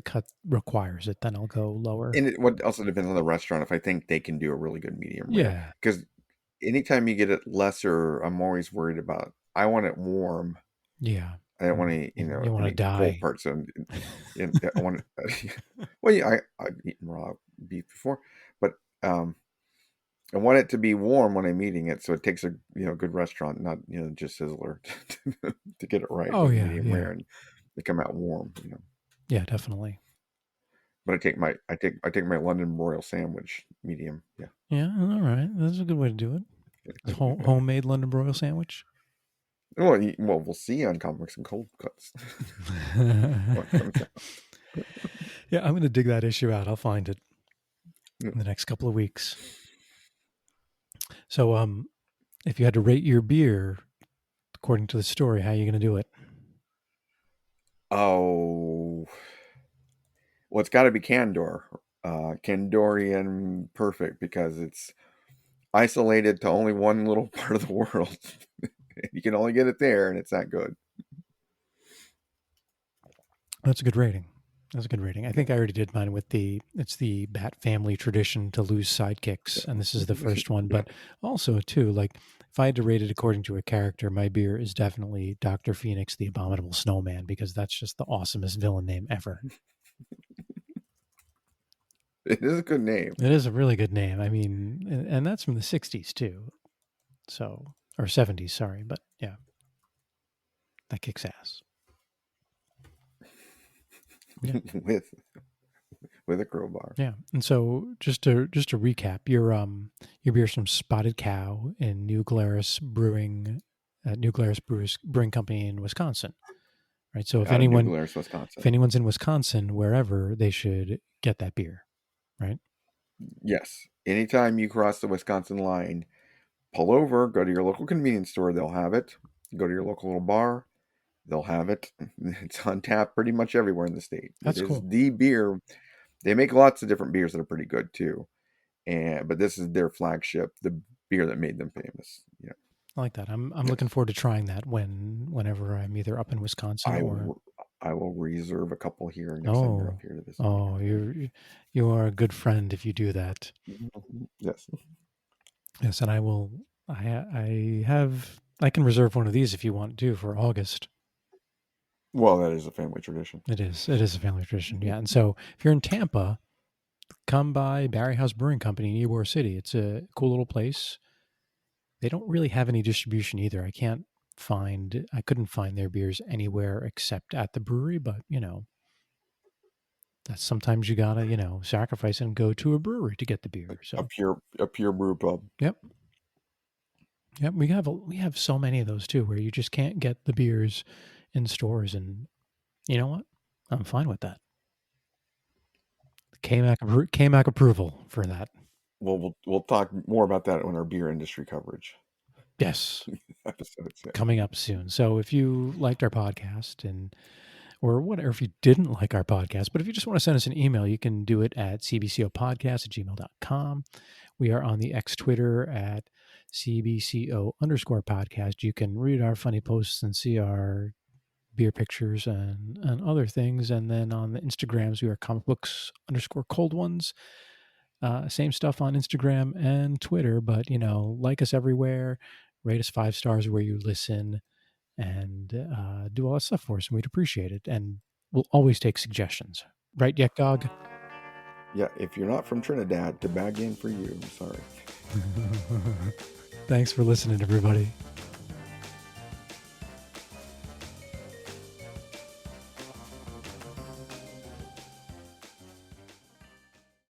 cut requires it, then I'll go lower. And what also depends on the restaurant. If I think they can do a really good medium rare, Yeah. because anytime you get it lesser, I'm always worried about. I want it warm. Yeah. I don't want to, You want to any cold die. parts. And I want it. Well, yeah, I've eaten raw beef before, but I want it to be warm when I'm eating it, so it takes a good restaurant, not just Sizzler, to get it right Oh with yeah, medium yeah. rare and they come out warm. Yeah, definitely. But I take my London broil sandwich medium. Yeah. Yeah, all right. That's a good way to do it. Homemade London broil sandwich. Well, we'll see on comics and cold cuts. What comes out. Yeah, I'm going to dig that issue out. I'll find it Yeah. in the next couple of weeks. So, if you had to rate your beer according to the story, how are you going to do it? Oh, well, it's got to be Candor, Candorian perfect because it's isolated to only one little part of the world. You can only get it there, and it's that good. That's a good rating. That's a good rating. I think I already did mine with it's the Bat family tradition to lose sidekicks, and this is the first one. Yeah. But also, too, like if I had to rate it according to a character, my beer is definitely Dr. Phoenix, the Abominable Snowman, because that's just the awesomest villain name ever. It is a good name. It is a really good name. I mean, and that's from the 60s, too. So, or 70s, sorry. But yeah, that kicks ass. Yeah. with a crowbar. Yeah, and so just to recap, your beer's from Spotted Cow in New Glarus Brewing, Brewing Company in Wisconsin, right? So Out of New Glarus, Wisconsin. if anyone's in Wisconsin, wherever, they should get that beer, right? Yes. Anytime you cross the Wisconsin line, pull over, go to your local convenience store, they'll have it. Go to your local little bar, they'll have it. It's on tap pretty much everywhere in the state. That's It is cool. the beer. They make lots of different beers that are pretty good too. But this is their flagship, the beer that made them famous. Yeah. I like that. I'm Yes. looking forward to trying that whenever I'm either up in Wisconsin or. I will reserve a couple here next time you're up here to visit. Oh, you are a good friend if you do that. Yes. Yes, and I will. I can reserve one of these if you want to for August. Well, that is a family tradition. It is a family tradition, yeah. And so if you're in Tampa, come by Barry House Brewing Company in Ybor City. It's a cool little place. They don't really have any distribution either. I couldn't find their beers anywhere except at the brewery, but that's sometimes you gotta, sacrifice and go to a brewery to get the beer. So A pure brew pub. Yep. Yep, we have so many of those too, where you just can't get the beers in stores, and you know what? I'm fine with that. KMAC approval for that. Well, we'll talk more about that on our beer industry coverage Yes, episodes. Yeah. coming up soon. So if you liked our podcast or whatever, if you didn't like our podcast, but if you just want to send us an email, you can do it at cbcopodcast@gmail.com. We are on the X Twitter at CBCO_podcast. You can read our funny posts and see our beer pictures and other things. And then on the Instagrams, we are comic books _cold ones. Same stuff on Instagram and Twitter, but like us everywhere, rate us 5 stars where you listen, and do all that stuff for us, and we'd appreciate it. And we'll always take suggestions. Right, Gog? Yeah, if you're not from Trinidad, to bag in for you. I'm sorry. Thanks for listening, everybody.